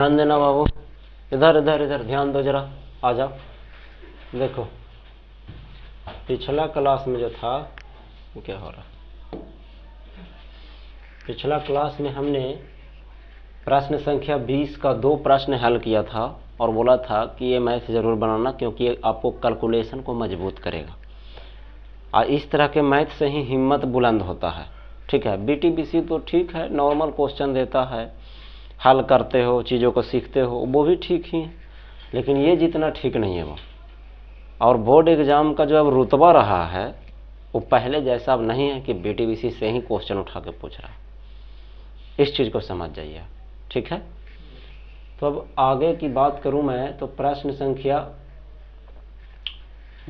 ध्यान देना बाबू, इधर इधर इधर ध्यान दो जरा, आ जाओ। देखो पिछला क्लास में जो था क्या हो रहा, पिछला क्लास में हमने प्रश्न संख्या 20 का 2 प्रश्न हल किया था और बोला था कि ये मैथ जरूर बनाना क्योंकि ये आपको कैलकुलेशन को मजबूत करेगा। और इस तरह के मैथ से ही हिम्मत बुलंद होता है। ठीक है, बीटीबीसी तो ठीक है, नॉर्मल क्वेश्चन देता है, हल करते हो, चीज़ों को सीखते हो, वो भी ठीक ही है, लेकिन ये जितना ठीक नहीं है वो। और बोर्ड एग्जाम का जो अब रुतबा रहा है वो पहले जैसा अब नहीं है कि बीटीबीसी से ही क्वेश्चन उठा के पूछ रहा है। इस चीज़ को समझ जाइए, ठीक है। तो अब आगे की बात करूं मैं तो प्रश्न संख्या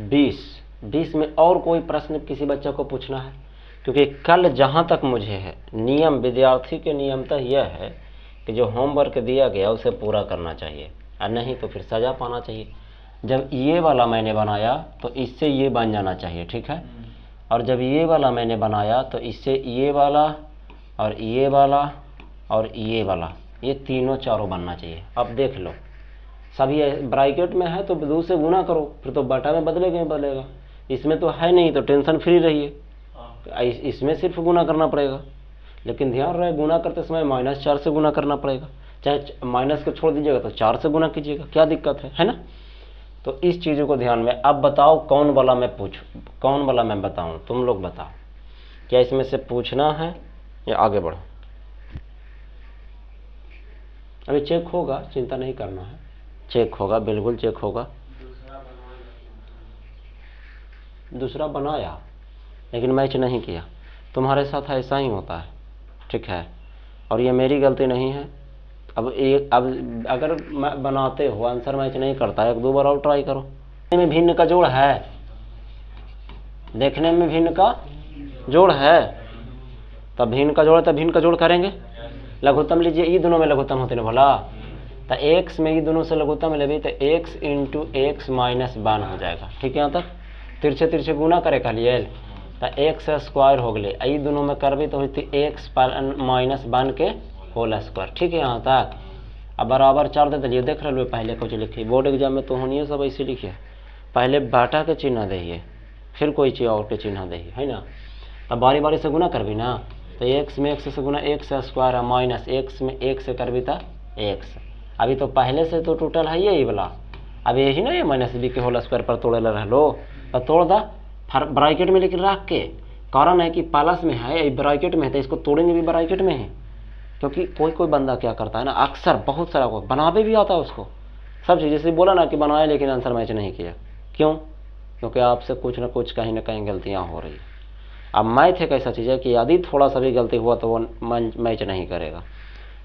20 में और कोई प्रश्न किसी बच्चे को पूछना है, क्योंकि कल जहां तक मुझे है नियम, विद्यार्थी के नियमतः यह है कि जो होमवर्क दिया गया उसे पूरा करना चाहिए और नहीं तो फिर सजा पाना चाहिए। जब ये वाला मैंने बनाया तो इससे ये बन जाना चाहिए, ठीक है। और जब ये वाला मैंने बनाया तो इससे ये वाला और ये वाला और ये वाला, ये तीनों चारों बनना चाहिए। अब देख लो, सभी ब्रैकेट में है तो 2 से गुना करो, फिर तो बटा में बदलेगा। इसमें तो है नहीं तो टेंशन फ्री रहिए, इसमें सिर्फ गुना करना पड़ेगा। लेकिन ध्यान रहे गुना करते समय -4 से गुना करना पड़ेगा, चाहे माइनस को छोड़ दीजिएगा तो 4 से गुना कीजिएगा, क्या दिक्कत है ना। तो इस चीज़ों को ध्यान में। अब बताओ कौन वाला मैं पूछूं, कौन वाला मैं बताऊं, तुम लोग बताओ, क्या इसमें से पूछना है या आगे बढ़ो। अभी चेक होगा, चिंता नहीं करना है, चेक होगा, बिल्कुल चेक होगा। दूसरा बनाया लेकिन मैच नहीं किया, तुम्हारे साथ ऐसा ही होता है, ठीक है। और ये मेरी गलती नहीं है। अब अगर बनाते हो आंसर मैच नहीं करता है, 1-2 बार और ट्राई करो। में भिन्न का जोड़ है, देखने में भिन्न का जोड़ है, तब भिन्न का जोड़ है, तब भिन्न का जोड़ करेंगे। लघुत्तम लीजिए, ये दोनों में लघुत्तम होते ना भला, तो x में ये दोनों से लघुत्तम लेबी तो x इंटू एक्स माइनस 1 हो जाएगा, ठीक है। यहाँ तक तिरछे तिरछे गुना करे कहलिए तो x स्क्वायर हो गए, ये दोनों में करबी तो होती x माइनस 1 के होल स्क्वायर, ठीक है। यहाँ तक अब बराबर 4 दे दिलिए। देख रहे हो पहले कुछ लिखिए, बोर्ड एग्जाम में तो होनी सब ऐसे लिखिए, पहले बाटा के चिन्ह दीजिए फिर कोई चीज़ और के चिन्ह दीजिए, है ना। तब बारी बारी से गुना करबी ना, तो x में x से गुना x स्क्वायर है, माइनस x में 1 से करबी तो x। अभी तो पहले से तो टोटल है यही वाला, अब यही ना ये -b के होल स्क्वायर पर तोड़े रह लो, तो तोड़ दा ब्रैकेट में लेकिन रख के। कारण है कि प्लस में है, ब्रैकेट में है तो इसको तोड़ेंगे भी ब्रैकेट में है, क्योंकि कोई बंदा क्या करता है ना, अक्सर बहुत सारा को बनावे भी आता है उसको सब चीज़। जैसे बोला ना कि बनाया लेकिन आंसर मैच नहीं किया, क्यों? क्योंकि आपसे कुछ ना कुछ कहीं ना कहीं गलतियाँ हो रही है। अब मैथ एक ऐसा चीज़ है कि यदि थोड़ा सा भी गलती हुआ तो वो मैच नहीं करेगा।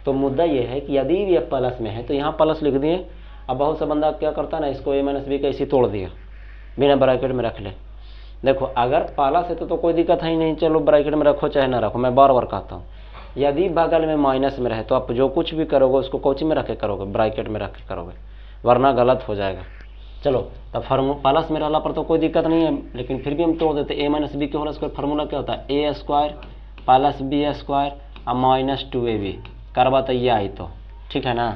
तो मुद्दा ये है कि यदि ये प्लस में है तो यहाँ प्लस लिख दिए। अब बहुत सा बंदा क्या करता है ना, इसको a-b का ऐसे तोड़ दिया, बिना ब्रैकेट में रख ले। देखो अगर प्लस है तो कोई दिक्कत है ही नहीं, चलो ब्रैकेट में रखो चाहे ना रखो। मैं बार बार कहता हूँ, यदि बगल में माइनस में रहे तो आप जो कुछ भी करोगे उसको कोची में रख के करोगे, ब्रैकेट में रख के करोगे, वरना गलत हो जाएगा। चलो तब प्लस में रहला पर तो कोई दिक्कत नहीं है, लेकिन फिर भी हम तोड़ देते। a-b के होल स्क्वायर फार्मूला क्या होता है, a square plus b square और माइनस 2ab करवा तो ये आई तो, ठीक है ना।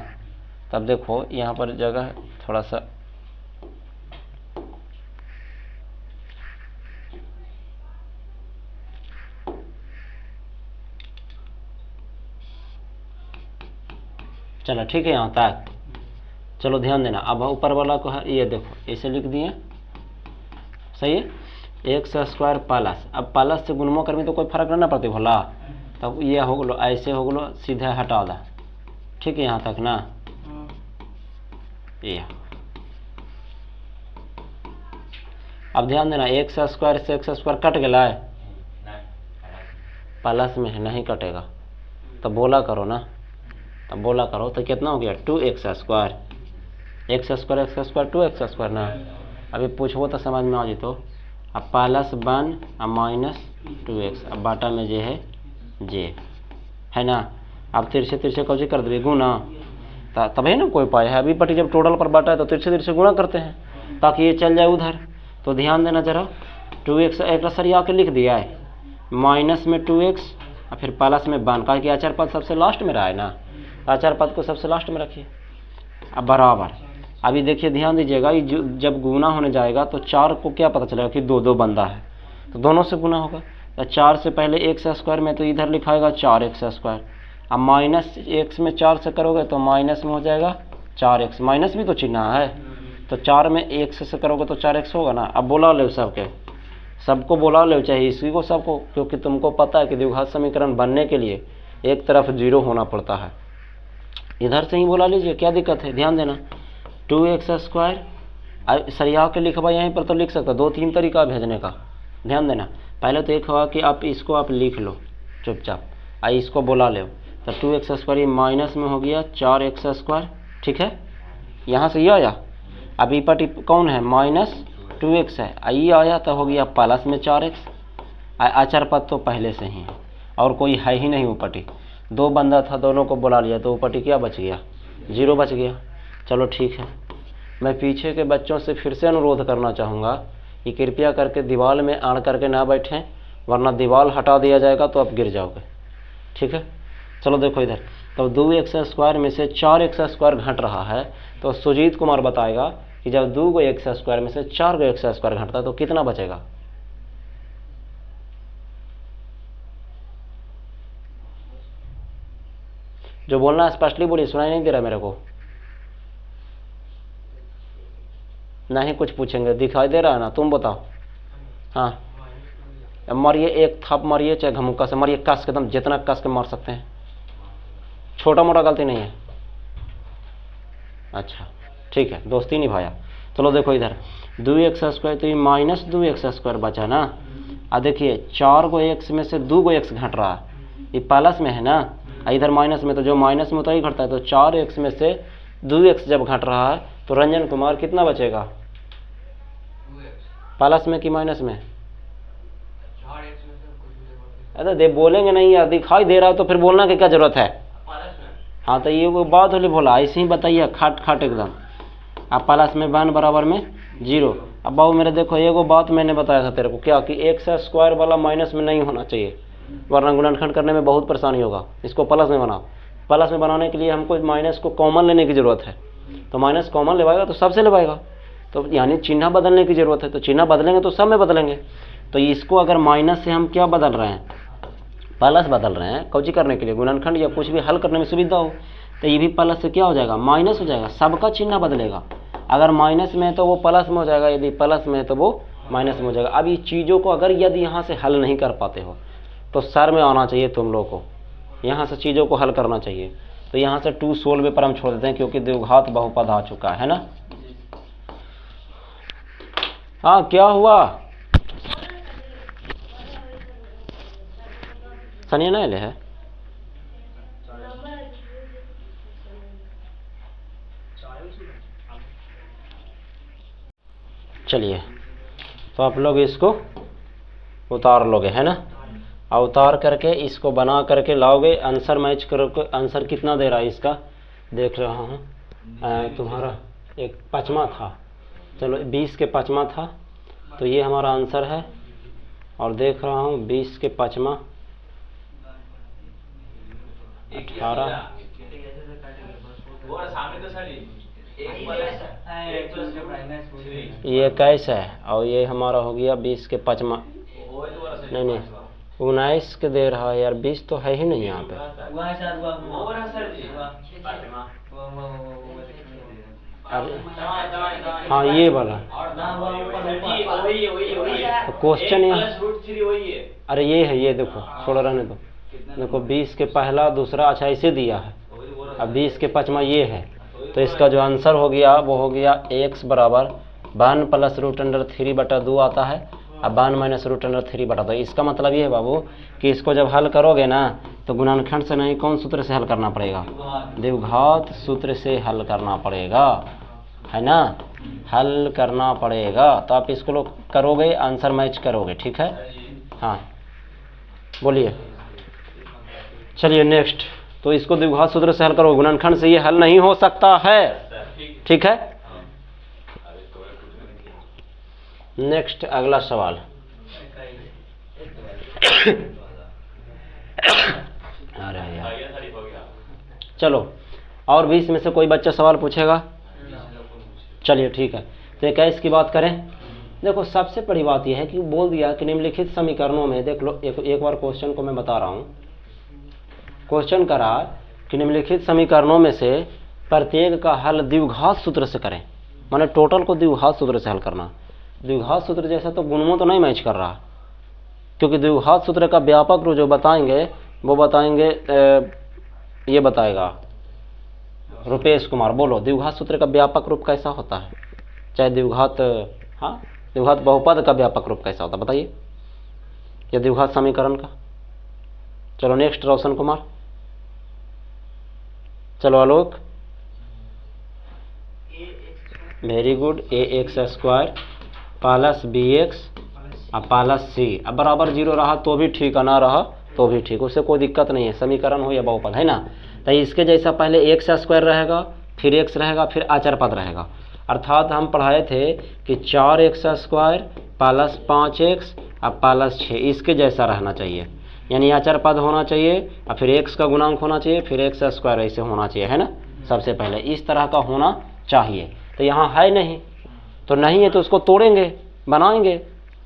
तब देखो यहाँ पर जगह थोड़ा सा चलो, ठीक है यहाँ तक। चलो ध्यान देना, अब ऊपर वाला को है ये देखो ऐसे लिख दिए, सही है। एक्स स्क्वायर प्लस, अब प्लस से गुणमो करने तो कोई फर्क नहीं पड़ती भला, तब ये हो गलो ऐसे हो गलो, सीधे हटा दा, ठीक है यहाँ तक ना। ये अब ध्यान देना, एक्स स्क्वायर से एक्स स्क्वायर कट गया है, प्लस में है नहीं कटेगा, तो बोला करो ना, तब बोला करो तो कितना हो गया 2x square, x square 2x square ना। अभी पूछो तो समझ में आ जी, तो अब +1 और -2x, अब बाटा में जे है जे है ना। अब तिरछे तिरछे कौची कर देंगे गुना, तभी ना कोई पाए है। अभी पटी जब टोटल पर बाटा है तो तिरछे तिरछे गुना करते हैं ताकि ये चल जाए उधर। तो ध्यान देना जरा, 2x एक सरिया के लिख दिया है, माइनस में 2x और फिर प्लस में 1, कहा कि आचार पद सबसे लास्ट में रहा है ना, आचार पद को सबसे लास्ट में रखिए। अब बराबर। अभी देखिए ध्यान दीजिएगा, ये जब गुना होने जाएगा तो 4 को क्या पता चलेगा कि 2 2 बंदा है, तो दोनों से गुना होगा। तो 4 से पहले एक्स स्क्वायर में तो इधर लिखाएगा 4x स्क्वायर। अब माइनस एक्स में 4 से करोगे तो माइनस में हो जाएगा 4x, माइनस भी तो चिन्ह है, तो 4 में x से करोगे तो 4x होगा ना। अब बोला ले सबको बोला ले, चाहे इसी को सबको, क्योंकि तुमको पता है कि द्विघात समीकरण बनने के लिए एक तरफ 0 होना पड़ता है। इधर से ही बोला लीजिए, क्या दिक्कत है, ध्यान देना। 2x स्क्वायर सरिया के लिखवा, यहीं पर तो लिख सकता, 2-3 तरीका भेजने का, ध्यान देना। पहले तो एक हुआ कि आप इसको आप लिख लो चुपचाप, इसको बोला ले, तो 2x स्क्वायर माइनस में हो गया 4x स्क्वायर, ठीक है, यहाँ से ये आया। अब ई पटी कौन है, -2x है, ये आया तो हो गया प्लस में 4x। अचर पद तो पहले से ही है और कोई है ही नहीं ऊपटी, 2 बंदा था, दोनों को बुला लिया तो ऊपटी क्या बच गया, 0 बच गया। चलो ठीक है, मैं पीछे के बच्चों से फिर से अनुरोध करना चाहूँगा कि कृपया करके दीवार में आड़ करके ना बैठें, वरना दीवार हटा दिया जाएगा तो आप गिर जाओगे, ठीक है। चलो देखो इधर, तो 2x स्क्वायर में से 4x स्क्वायर घट रहा है, तो सुजीत कुमार बताएगा कि जब 2x स्क्वायर में से 4x स्क्वायर घटता है तो कितना बचेगा। जो बोलना है स्पष्टली बोलिए, सुनाई नहीं दे रहा मेरे को, नहीं कुछ पूछेंगे, दिखाई दे रहा है ना, तुम बताओ। हाँ मारिए, एक थप मारिए, चाहे घमुक्का से मारिए, कस के, एकदम जितना कस के मार सकते हैं, छोटा मोटा गलती नहीं है। अच्छा ठीक है, दोस्ती निभाया। चलो देखो इधर 2x स्क्वायर, तो ये -2x स्क्वायर बचा ना। अब देखिए 4 को x में से 2 को x घट रहा है, ये प्लस में है ना, इधर माइनस में, तो जो माइनस में होता ही घटता है, तो 4x में से 2x जब घट रहा है तो रंजन कुमार कितना बचेगा, प्लस में कि माइनस में। अरे दे बोलेंगे नहीं यार, दिखाई दे रहा है तो फिर बोलना की क्या जरूरत है। हाँ तो ये वो बात होली, बोला ऐसे ही बताइए, खाट खाट एकदम। अब प्लस में 1 बराबर में 0। अब बाबू मेरे देखो, एगो बात मैंने बताया था तेरे को, क्या कि x स्क्वायर वाला माइनस में नहीं होना चाहिए, वरना गुणनखंड करने में बहुत परेशानी होगा। इसको प्लस में बनाओ, प्लस में बनाने के लिए हमको माइनस को कॉमन लेने की ज़रूरत है, तो माइनस कॉमन लेवाएगा तो सबसे लेवाएगा, तो यानी चिन्ह बदलने की ज़रूरत है, तो चिन्ह बदलेंगे तो सब में बदलेंगे। तो इसको अगर माइनस से हम क्या बदल रहे हैं, प्लस बदल रहे हैं, कौची करने के लिए, गुणनखंड या कुछ भी हल करने में सुविधा हो, तो ये भी प्लस से क्या हो जाएगा, माइनस हो जाएगा, सबका चिन्ह बदलेगा। अगर माइनस में है तो वो प्लस में हो जाएगा, यदि प्लस में है तो वो माइनस में हो जाएगा। अब ये चीज़ों को अगर यदि यहाँ से हल नहीं कर पाते हो तो सर में आना चाहिए तुम लोग को, यहाँ से चीज़ों को हल करना चाहिए। तो यहाँ से 2 सोल्व पर हम छोड़ देते हैं, क्योंकि द्विघात बहुपद आ चुका है ना। हाँ क्या हुआ, सनिया नहीं ले है, चलिए तो आप लोग इसको उतार लोगे है ना, और उतार करके इसको बना करके लाओगे, आंसर मैच करोगे। आंसर कितना दे रहा है इसका देख रहा हूँ, तुम्हारा एक 5वां था, चलो 20 के 5वां था, तो ये हमारा आंसर है। और देख रहा हूँ 20 के 5वां 18, ये 21 है, और ये हमारा हो गया 20 के 5वां, नहीं 19 के दे रहा है यार, 20 तो है ही नहीं यहाँ पे। हाँ ये वाला तो क्वेश्चन है, अरे ये है, ये देखो छोड़ो रहने दो, देखो 20 के पहला दूसरा, अच्छा इसे दिया है, अब 20 के 5वां ये है, तो इसका जो आंसर हो गया वो हो गया x बराबर 1 + √3/2 आता है, अब 1 - √3/2। इसका मतलब ये है बाबू कि इसको जब हल करोगे ना तो गुणनखंड से नहीं, कौन सूत्र से हल करना पड़ेगा, द्विघात सूत्र से हल करना पड़ेगा, है ना, हल करना पड़ेगा। तो आप इसको लोग करोगे, आंसर मैच करोगे, ठीक है। हाँ बोलिए, चलिए नेक्स्ट, तो इसको द्विघात सूत्र से हल करो, गुणनखंड से ये हल नहीं हो सकता है, ठीक है। नेक्स्ट अगला सवाल, अरे यार चलो, और भी इसमें से कोई बच्चा सवाल पूछेगा? चलिए ठीक है, तो 21 की बात करें। देखो सबसे बड़ी बात यह है कि बोल दिया कि निम्नलिखित समीकरणों में, देख लो एक बार क्वेश्चन को मैं बता रहा हूँ। क्वेश्चन करा कि निम्नलिखित समीकरणों में से प्रत्येक का हल द्विघात सूत्र से करें, माने टोटल को द्विघात सूत्र से हल करना। द्विघात सूत्र जैसा तो गुणों तो नहीं मैच कर रहा, क्योंकि द्विघात सूत्र का व्यापक रूप जो बताएंगे वो बताएंगे, ये बताएगा रुपेश कुमार। बोलो द्विघात सूत्र का व्यापक रूप कैसा होता है, चाहे द्विघात, हाँ द्विघात बहुपद का व्यापक रूप कैसा होता है बताइए, या द्विघात समीकरण का। चलो नेक्स्ट रोशन कुमार। चलो Alok, very good. A x square plus b x और प्लस सी, अब बराबर 0 रहा तो भी ठीक है, ना रहा तो भी ठीक, उससे कोई दिक्कत नहीं है, समीकरण हो या बहुपद, है ना। तो इसके जैसा पहले एक्स स्क्वायर रहेगा, फिर एक्स रहेगा, फिर अचर पद रहेगा। अर्थात हम पढ़ाए थे कि 4x स्क्वायर प्लस 5x और प्लस 6, इसके जैसा रहना चाहिए, यानी अचर पद होना चाहिए और फिर x का गुणांक होना चाहिए, फिर एक्स स्क्वायर ऐसे होना चाहिए, है ना। सबसे पहले इस तरह का होना चाहिए। तो यहाँ है नहीं, तो नहीं है तो उसको तोड़ेंगे, बनाएंगे,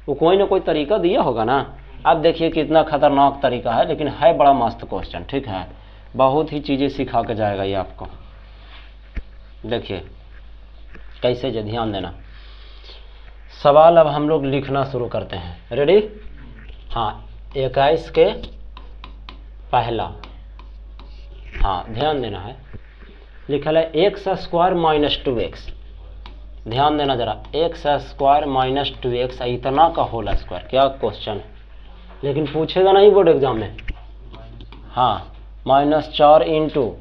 वो कोई ना कोई तरीका दिया होगा ना। अब देखिए कितना खतरनाक तरीका है, लेकिन है बड़ा मस्त क्वेश्चन, ठीक है, बहुत ही चीज़ें सिखा के जाएगा ये आपको। देखिए कैसे, जो ध्यान देना। सवाल अब हम लोग लिखना शुरू करते हैं, रेडी। हाँ 21 के पहला, हाँ ध्यान देना है, लिखल है एक्स स्क्वायर माइनस 2x। ध्यान देना जरा, एक्स स्क्वायर माइनस 2x इतना का होल स्क्वायर, क्या क्वेश्चन है, लेकिन पूछेगा नहीं बोर्ड एग्जाम में। हाँ -4 into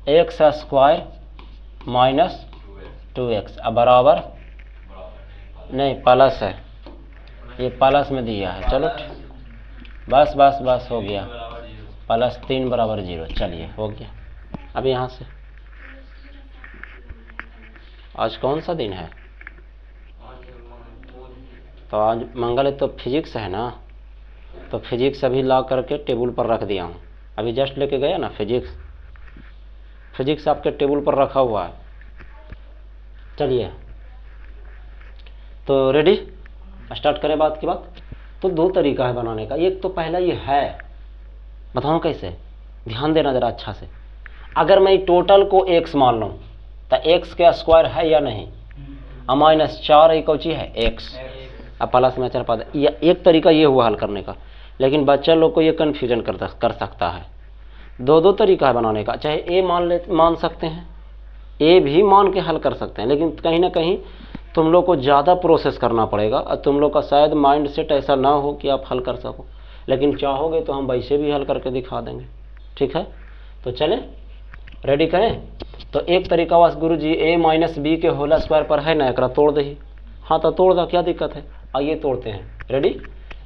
x square minus 2x अब बराबर नहीं, प्लस है, ये प्लस में दिया है। चलो बस बस बस हो गया, प्लस 3 बराबर 0। चलिए हो गया। अब यहाँ से आज कौन सा दिन है? तो आज मंगल है, तो फिजिक्स है ना, तो फिजिक्स अभी ला करके टेबल पर रख दिया हूँ, अभी जस्ट लेके गया ना फिजिक्स आपके टेबल पर रखा हुआ है। चलिए तो रेडी, स्टार्ट करें बात की बात। तो दो तरीका है बनाने का, एक तो पहला ये है, बताऊँ कैसे, ध्यान देना जरा अच्छा से। अगर मैं टोटल को x मान लूँ तो x के स्क्वायर है या नहीं, -4 एक कौची है x, अब प्लस में अचर पद, या एक तरीका ये हुआ हल करने का। लेकिन बच्चा लोग को ये कन्फ्यूजन कर सकता है। दो तरीका है बनाने का, चाहे a मान सकते हैं, a भी मान के हल कर सकते हैं, लेकिन कहीं ना कहीं तुम लोग को ज़्यादा प्रोसेस करना पड़ेगा और तुम लोग का शायद माइंड सेट ऐसा ना हो कि आप हल कर सको, लेकिन चाहोगे तो हम वैसे भी हल करके दिखा देंगे, ठीक है। तो चलें रेडी करें। तो एक तरीका वास गुरु जी a माइनस बी के होल स्क्वायर पर है ना, एक तोड़ दही। हाँ तो तोड़ दो, क्या दिक्कत है, आइए तोड़ते हैं। रेडी,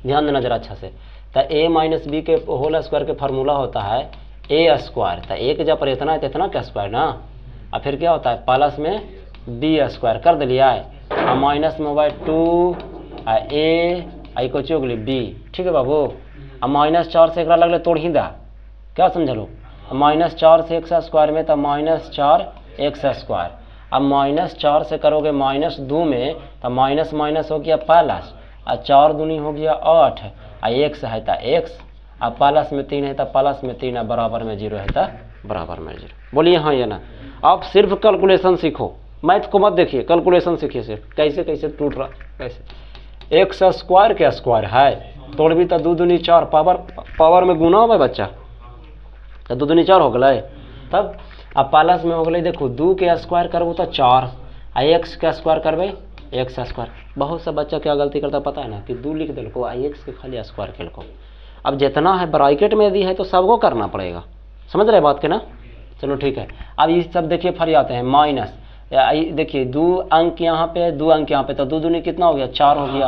ध्यान देना जरा अच्छा से। तो a माइनस बी के होल स्क्वायर के फार्मूला होता है a स्क्वायर, तो एक जब पर इतना है तो इतना का स्क्वायर ना, और फिर क्या होता है प्लस में बी स्क्वायर कर दिलिया है, और माइनस में होगा 2 a आई को चोगली बी, ठीक है बाबू। अब -4 से एक लगले तोड़ ही दा, क्या समझ लो, -4 से x स्क्वायर में तो -4 x स्क्वायर, अब -4 से करोगे -2 में तो माइनस माइनस हो गया प्लस, और 4 दूनी हो गया 8, और x है तो x, अब प्लस में 3 है तो प्लस में 3, और बराबर में 0 है तो बराबर में 0। बोलिए हाँ या ना। आप सिर्फ कैलकुलेशन सीखो, मैथ को मत देखिए, कैलकुलेशन सीखिए सिर्फ, कैसे कैसे टूट रहा, कैसे एक्स स्क्वायर के स्क्वायर है, तोड़ भी तो 2 दूनी 4, पावर में गुना हो बच्चा, तो 2 दूनी 4 हो गए। तब अब प्लस में हो गए, देखो 2 के स्क्वायर करबो तो 4, आ एक्स के स्क्वायर करबे एक्स स्क्वायर। बहुत सा बच्चा क्या गलती करता पता है ना, कि 2 लिख दिलको आ एक्स के खाली स्क्वायर खेलको। अब जितना है ब्रैकेट में दी है तो सबको करना पड़ेगा, समझ रहे बात के ना। चलो ठीक है, अब ये सब देखिए फर आते हैं माइनस, देखिए 2 अंक यहाँ पे 2 अंक यहाँ पे, तो 2 दूनी कितना हो गया 4 हो गया,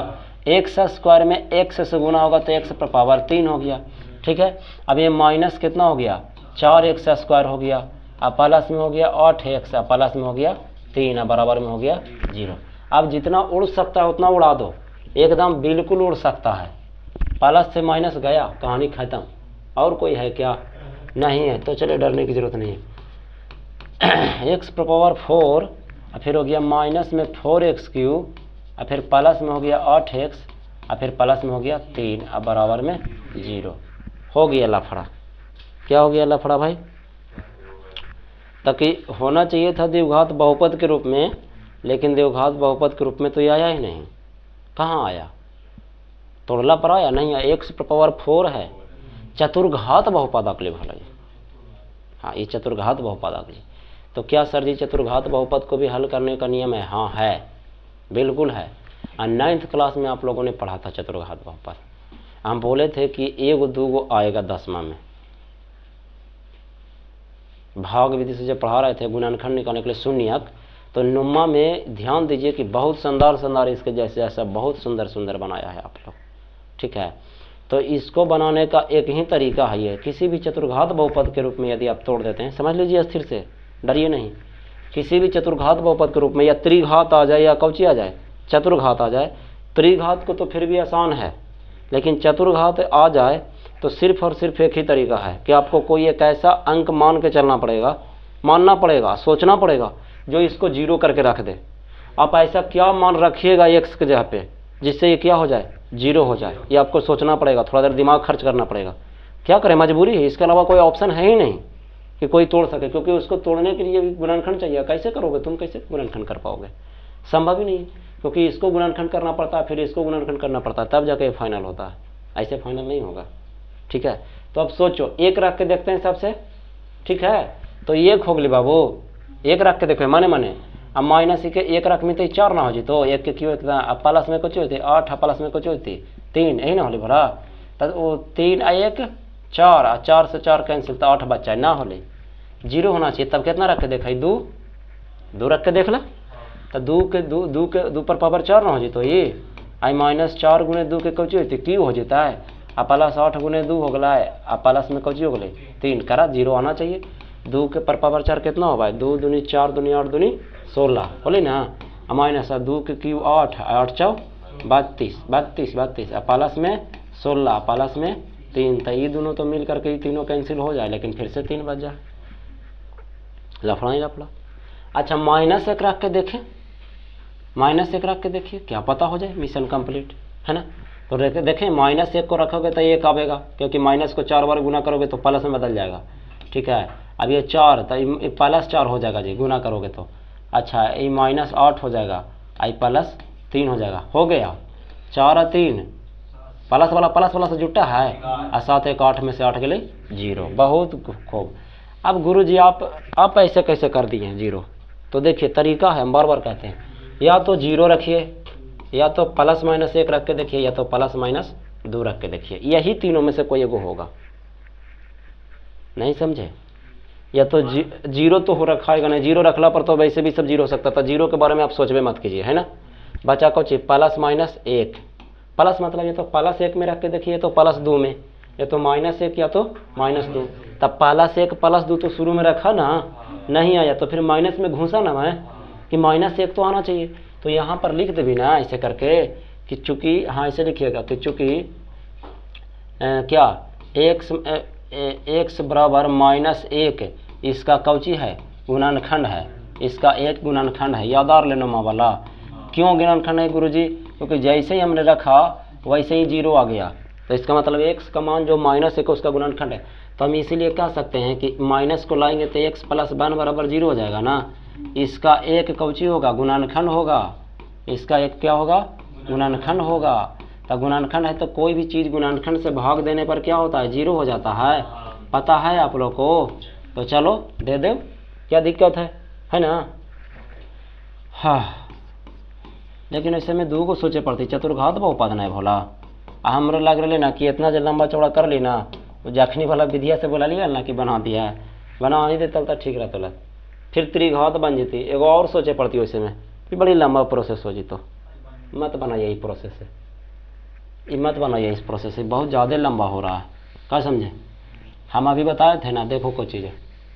एक्स स्क्वायर में x से गुना होगा तो x पर पावर 3 हो गया, ठीक है। अब ये माइनस कितना हो गया 4x स्क्वायर हो गया, अब प्लस में हो गया 8x, प्लस में हो गया 3, बराबर में हो गया 0। अब जितना उड़ सकता है उतना उड़ा दो, एकदम बिल्कुल उड़ सकता है। प्लस से माइनस गया, कहानी खत्म। और कोई है क्या, नहीं है तो चले डरने की जरूरत नहीं है। एक्स पावर 4 और फिर हो गया माइनस में 4x क्यूब और फिर प्लस में हो गया 8x और फिर प्लस में हो गया 3 अब बराबर में 0 हो गया लफड़ा। क्या हो गया लफड़ा भाई? ताकि होना चाहिए था द्विघात बहुपद के रूप में, लेकिन द्विघात बहुपद के रूप में तो ये आया ही नहीं। कहाँ आया? तोड़ला पर आया नहीं, एक्स पावर 4 है, चतुर्घात बहुपद अगले भला। हाँ, ये चतुर्घात बहुपद अगले। तो क्या सर जी चतुर्घात बहुपद को भी हल करने का नियम है? हाँ है, बिल्कुल है। और 9th क्लास में आप लोगों ने पढ़ा था चतुर्घात बहुपद। हम बोले थे कि 1 2 आएगा 10वां में। भाग विधि से जब पढ़ा रहे थे गुणनखंड निकालने के लिए शून्यक, तो नुम्मा में ध्यान दीजिए कि बहुत शानदार इसके जैसे जैसा बहुत सुंदर सुंदर बनाया है आप लोग। ठीक है, तो इसको बनाने का एक ही तरीका है ये, किसी भी चतुर्घात बहुपद के रूप में यदि आप तोड़ देते हैं, समझ लीजिए स्थिर से, डरिए नहीं। किसी भी चतुर्घात बहुपद के रूप में या त्रिघात आ जाए या कौची आ जाए, चतुर्घात आ जाए। त्रिघात को तो फिर भी आसान है, लेकिन चतुर्घात आ जाए तो सिर्फ और सिर्फ एक ही तरीका है कि आपको कोई एक ऐसा अंक मान के चलना पड़ेगा, मानना पड़ेगा, सोचना पड़ेगा जो इसको 0 करके रख दे। आप ऐसा क्या मान रखिएगा एक्स के जगह पे जिससे ये क्या हो जाए, 0 हो जाए। ये आपको सोचना पड़ेगा, थोड़ा देर दिमाग खर्च करना पड़ेगा। क्या करें, मजबूरी है, इसके अलावा कोई ऑप्शन है ही नहीं कि कोई तोड़ सके, क्योंकि उसको तोड़ने के लिए भी गुणनखंड चाहिए। कैसे करोगे तुम, कैसे गुणनखंड कर पाओगे? संभव ही नहीं, क्योंकि इसको गुणनखंड करना पड़ता है, फिर इसको गुणनखंड करना पड़ता है, तब जाके फाइनल होता है। ऐसे फाइनल नहीं होगा। ठीक है, तो अब सोचो, 1 रख के देखते हैं सबसे। ठीक है, तो 1 हो गई बाबू, 1 रख के देखो माने माने। अब माइनस के 1 रख में तो 4 ना हो जी, तो 1 के क्यों अब प्लस में कुछ होती 8, प्लस में कुछ होती 3, यही ना होली भरा। तब वो 3 1 4 और 4 से 4 कैंसिल, तो 8 बच्चा ना होली, 0 होना चाहिए। तब कितना रख के देखा, 2 रख के देख ला, तो 2 पर पावर 4 ना हो जी, तो ये आई -4 गुणे 2 के कौची होती क्यू हो जाता है, आ प्लस 8 गुणे 2 हो गला है, आ प्लस में कौची हो गई 3 करा, 0 आना चाहिए। 2 के पर पावर 4 कितना होगा, 2 दूनी 4 दूनी 8 दूनी 16 बोले ना, माइनस 2 के क्यू 8 8 4 32 आ प्लस में 16 प्लस में 3, तो ये दोनों तो मिल करके ये तीनों कैंसिल हो जाए, लेकिन फिर से 3 बच जाए। लफड़ा ही लफड़ा। अच्छा -1 रख के देखें, -1 रख के देखिए, क्या पता हो जाए मिशन कंप्लीट, है ना। तो देखें -1 को रखोगे तो 1 आवेगा, क्योंकि माइनस को 4 बार गुना करोगे तो प्लस में बदल जाएगा। ठीक है, अब ये 4 तो ये +4 हो जाएगा जी, गुना करोगे तो। अच्छा, ये -8 हो जाएगा, आई +3 हो जाएगा, हो गया 4 और 3 प्लस वाला से जुटा है, और 7 1 8 में से 8 के लिए 0। बहुत खूब। अब गुरुजी आप ऐसे कैसे कर दिए हैं 0? तो देखिए तरीका है, हम बार बार कहते हैं, या तो 0 रखिए, या तो +-1 रख के देखिए, या तो +-2 रख के देखिए। यही तीनों में से कोई एगो होगा। नहीं समझे? या तो 0 तो हो रखाएगा नहीं, 0 रखला पर तो वैसे भी सब 0 हो सकता था। 0 के बारे में आप सोचबे मत कीजिए, है ना। बचा को +-1 प्लस मतलब ये तो +1 में रख के देखिए, तो +2 में, या तो -1 या तो -2। तब +1 +2 तो शुरू में रखा ना, नहीं आया तो फिर माइनस में घुसा ना मैं कि -1 तो आना चाहिए। तो यहाँ पर लिख दे भी ना ऐसे करके कि चूंकि, हाँ ऐसे लिखिएगा कि चूंकि क्या x बराबर -1 इसका कौची है, गुणनखंड है, इसका 1 गुणनखंड है। यादार लेना माँ वाला। क्यों गुणनखंड है गुरुजी? क्योंकि जैसे ही हमने रखा वैसे ही 0 आ गया, तो इसका मतलब x का मान जो -1 उसका गुणनखंड है। तो हम इसीलिए कह सकते हैं कि माइनस को लाएंगे तो x + 1 बराबर 0 हो जाएगा ना। इसका 1 कौची होगा, गुणनखंड होगा। इसका 1 क्या होगा, गुणनखंड होगा। तो गुणनखंड है तो कोई भी चीज़ गुणनखंड से भाग देने पर क्या होता है, 0 हो जाता है। पता है आप लोग को? तो चलो दे दो, क्या दिक्कत है ना। हाँ, लेकिन ऐसे में 2 को सोचे पड़ती, चतुर्घात बहुपद नहीं भोला। हमरा लग रहा ना कि इतना जो लंबा चौड़ा कर ली ना, वो जखनी वाला विधिया से बोला लिया ना कि बना दिया है, बना नहीं दे तब तक ठीक रहता। फिर त्रिघात बन जाती, एगो और सोचे पड़ती वैसे में, फिर बड़ी लंबा प्रोसेस हो जी। तो मत बनाइए इस प्रोसेस से, ये मत बनाइए इस प्रोसेस से, बहुत ज़्यादा लंबा हो रहा है। क्या समझे? हम अभी बताए थे ना, देखो कोई चीज़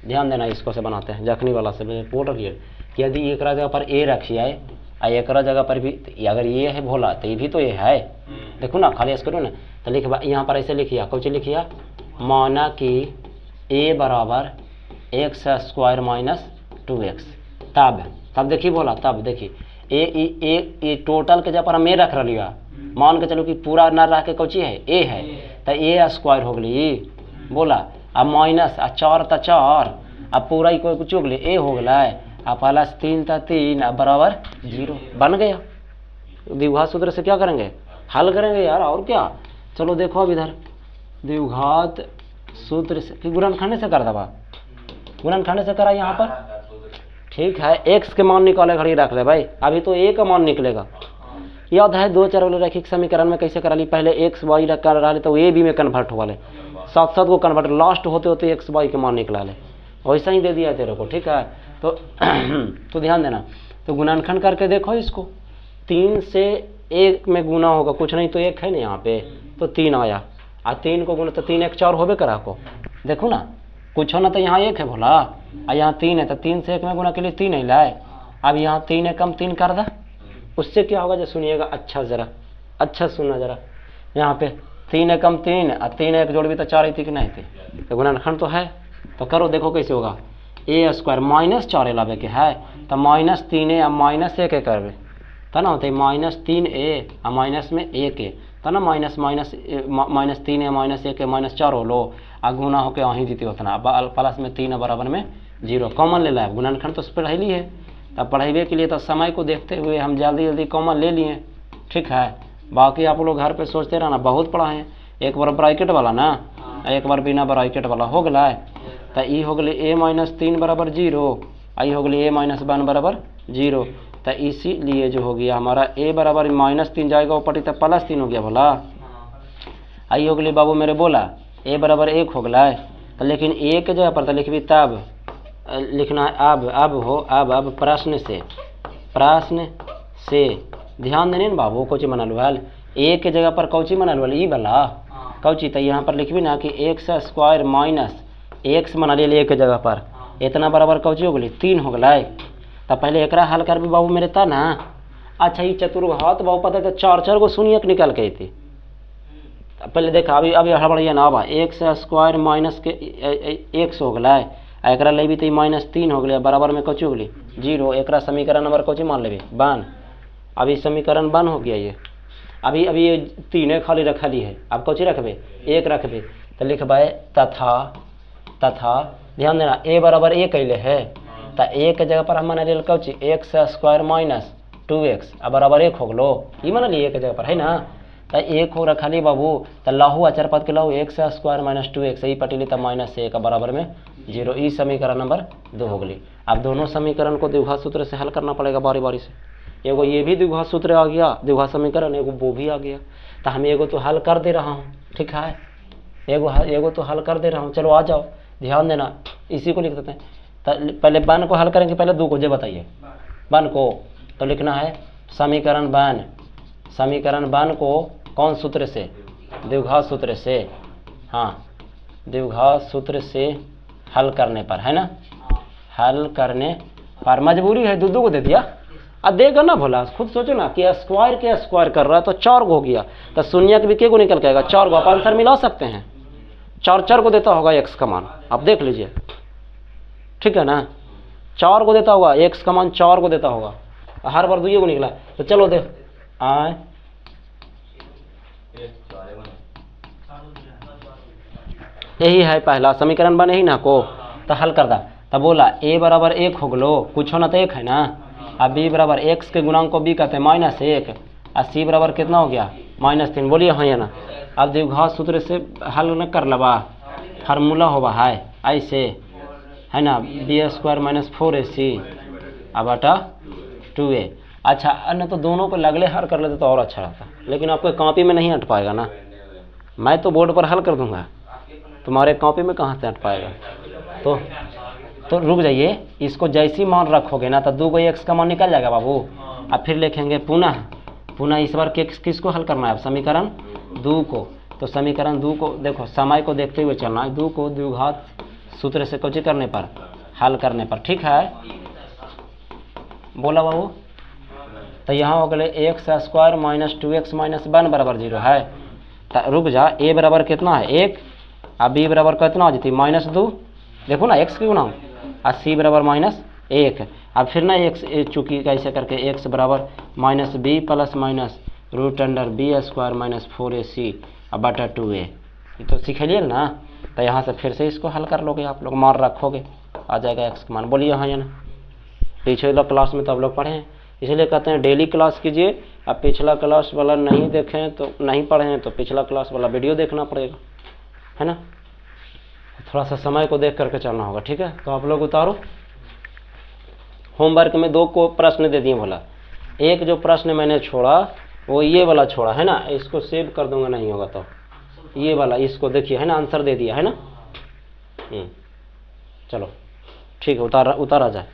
ध्यान देना, इसको से बनाते हैं जखनी वाला से बोल रही है कि यदि एक जगह पर ए रखिए और एक जगह पर भी, अगर ये है भोला तो ये भी तो ये है। देखो ना, खाली ऐसे करो ना, तो लिख यहाँ पर ऐसे लिखिए, कुछ लिखिए, माना कि a बराबर x² 2x। तब देखिए बोला, तब देखिए ए टोटल के जब पर हम ए रख रही, मान के चलो कि पूरा न रह के कौची है ए है, तो ए स्क्वायर हो गई बोला। अब माइनस 4 तो 4, अब पूरा कोई कुछ हो गई ए हो गया, अब प्लस 3 तो 3, अब बराबर 0 बन गया। द्विघात सूत्र से क्या करेंगे, हल करेंगे यार, और क्या। चलो देखो अब इधर द्विघात सूत्र से कि गुणनखंड से कर दबा, गुणनखंड से करा यहाँ पर, ठीक है। x के मान निकाले घड़ी रख ले भाई, अभी तो a का मान निकलेगा। याद है 2 चर वाले रैखिक समीकरण में कैसे करा ली, पहले x y कर रहा ले तो a b में कन्वर्ट हुआ ले, साथ साथ को कन्वर्ट, लास्ट होते होते x y के मान निकला ले, वैसा ही दे दिया तेरे को, ठीक है। तो ध्यान देना, तो गुणनखंड करके देखो इसको, 3 से 1 में गुना होगा, कुछ नहीं तो 1 है ना यहाँ पे, तो 3 आया, और 3 को गुना तो 3 1 4 होबे करा को, देखो ना कुछ हो ना, तो यहाँ 1 है भोला, और यहाँ 3 है, तो 3 से 1 में गुना के लिए 3 ही लाए। अब यहाँ 3 है कम 3 कर दा, उससे क्या होगा जो सुनिएगा, अच्छा जरा अच्छा सुनना जरा, यहाँ पे 3 है कम 3, और 3 1 जोड़ भी तो 4 ही थी कि नहीं थी, तो गुणनखंड तो है, तो करो देखो कैसे होगा। ए स्क्वायर माइनस 4 लावे के है, तो माइनस 3a अब माइनस 1 करवे, तो ना होता है माइनस 3a और माइनस में 1a, तो ना माइनस 3a माइनस 1 माइनस 4 हो लो, आ गुना होके वहीं जीते उतना, प्लस में 3 बराबर में 0 कॉमन ले लाए, गुणनखंड तो पढ़ाई ली है। तब पढ़ाई के लिए तो समय को देखते हुए हम जल्दी जल्दी कॉमन ले लिए, ठीक है। बाकी आप लोग घर पे सोचते रहना, बहुत पढ़ा है, एक बार ब्रैकेट वाला ना, एक बार बिना ब्रैकेट वाला हो गया, तो ई हो गई a माइनस 3 बराबर 0, आई हो गई a माइनस 1 बराबर 0, तो इसीलिए जो हो गया हमारा a बराबर माइनस 3 जाएगा वो पटी, तो प्लस 3 हो गया बोला। आई हो गई बाबू मेरे बोला a बराबर 1 हो गया, तो लेकिन a के जगह पर तो लिखबी तब लिखना है अब प्रश्न से ध्यान देने बाबू, कौची मनल वाल a के जगह पर कौची मनल वाल ई वाला कौची, तो यहाँ पर लिखबी ना कि x स्क्वायर माइनस x मना लिया a के जगह पर, इतना बराबर कौची हो गई 3 हो गया। तो पहले एकरा हल कर भी बाबू मेरे था ना। अच्छा ये चतुर्घात बाबू पता है 4 को शून्य निकल के थी, पहले देखा अभी हड़बड़िया ना बा, एक्स स्क्वायर माइनस के एक्स हो गया, एकरा ले भी तो माइनस 3 हो गया, बराबर में कौची हो गई 0, एकरा समीकरण नंबर कौची मान लेबे 1। अभी समीकरण 1 हो गया ये, अभी ये 3 खाली रखली है, अब कौची रखबे 1 रखबे, तो लिखबे तथा ध्यान देना a बराबर 1 कैले है, तो a के जगह पर हम मान लिया Cauchy x square minus 2x अब बराबर 1 हो गलो, ये मान लिया 1 के जगह पर है ना, तो 1 हो रखा ली बाबू, तो लाहू अचर पद के लाहू एक्स स्क्वायर माइनस 2x ही पटी ली, तो माइनस 1 बराबर में 0, ई समीकरण नंबर 2 हो गई। अब दोनों समीकरण को द्विघात सूत्र से हल करना पड़ेगा बारी बारी से, एगो ये भी द्विघात सूत्र आ गया द्विघात समीकरण, एगो वो भी आ गया, तो हम एगो तो हल कर दे रहा हूँ, ठीक है, एगो तो हल कर दे रहा हूँ। चलो आ जाओ, ध्यान देना, इसी को लिख देते हैं। तो पहले 1 को हल करेंगे, पहले 2 को जो बताइए 1 को, तो लिखना है समीकरण 1 को कौन सूत्र से, द्विघात सूत्र से, हाँ द्विघात सूत्र से हल करने पर, है ना, हल करने पर मजबूरी है 2 को दे दिया, अब देगा ना भोला, खुद सोचो ना कि स्क्वायर के स्क्वायर कर रहा है तो 4 को हो गया, तो शून्य के भी के को निकल के आएगा 4 को, आप आंसर मिला सकते हैं, 4 को देता होगा x का मान, आप देख लीजिए, ठीक है ना, 4 को देता होगा x का मान 4 को देता होगा, हर बार 2 को निकला, तो चलो देख यही है पहला समीकरण बने ही ना को, तो हल कर दा, तब बोला a बराबर 1 हो गलो, कुछ होना तो 1 है ना, अब b बराबर x के गुणांक को b कहते हैं -1, और c बराबर कितना हो गया -3, बोलिए हाँ या ना। अब द्विघात सूत्र से हल न कर लबा, फार्मूला होगा है ऐसे, है ना, b स्क्वायर माइनस 4ac अब बटा 2a। अच्छा अन्य तो दोनों को लगले हल कर लेते तो और अच्छा रहता, लेकिन आपको कॉपी में नहीं हट पाएगा ना, मैं तो बोर्ड पर हल कर दूंगा, तुम्हारे कॉपी में कहाँ से हट पाएगा, तो रुक जाइए, इसको जैसी मान रखोगे ना तो 2 को x का मान निकल जाएगा बाबू। अब फिर लिखेंगे पुनः इस बार किसको हल करना है, अब समीकरण 2 को, तो समीकरण 2 को देखो समय को देखते हुए चलना है, 2 को द्विघात सूत्र से कुछ करने पर हल करने पर, ठीक है बोला बाबू। तो यहाँ हो गए x square minus 2x minus 1 बराबर 0 है, तो रुक जा, a बराबर कितना है 1, अब b बराबर कितना हो जाती -2, देखो ना x की गुना, और c बराबर 1। अब फिर ना एक्स चूँकि कैसे करके एक्स बराबर minus B plus minus root under B square minus 4ac अब बटा 2a, ये तो सीखिए ना। तो यहाँ से फिर से इसको हल कर लोगे आप लोग, मान रखोगे, आ जाएगा एक्स का मान। बोलिए हाँ या ना। पिछले क्लास में तो आप लोग पढ़े हैं, इसलिए कहते हैं डेली क्लास कीजिए। अब पिछला क्लास वाला नहीं देखें तो नहीं पढ़े हैं तो पिछला क्लास वाला वीडियो देखना पड़ेगा, है ना। थोड़ा सा समय को देख करके चलना होगा, ठीक है। तो आप लोग उतारो। होमवर्क में 2 को प्रश्न दे दिए बोला, एक जो प्रश्न मैंने छोड़ा वो ये वाला छोड़ा है ना, इसको सेव कर दूंगा नहीं होगा तो ये वाला, इसको देखिए है ना, आंसर दे दिया है ना। चलो ठीक है, उतारा जाए।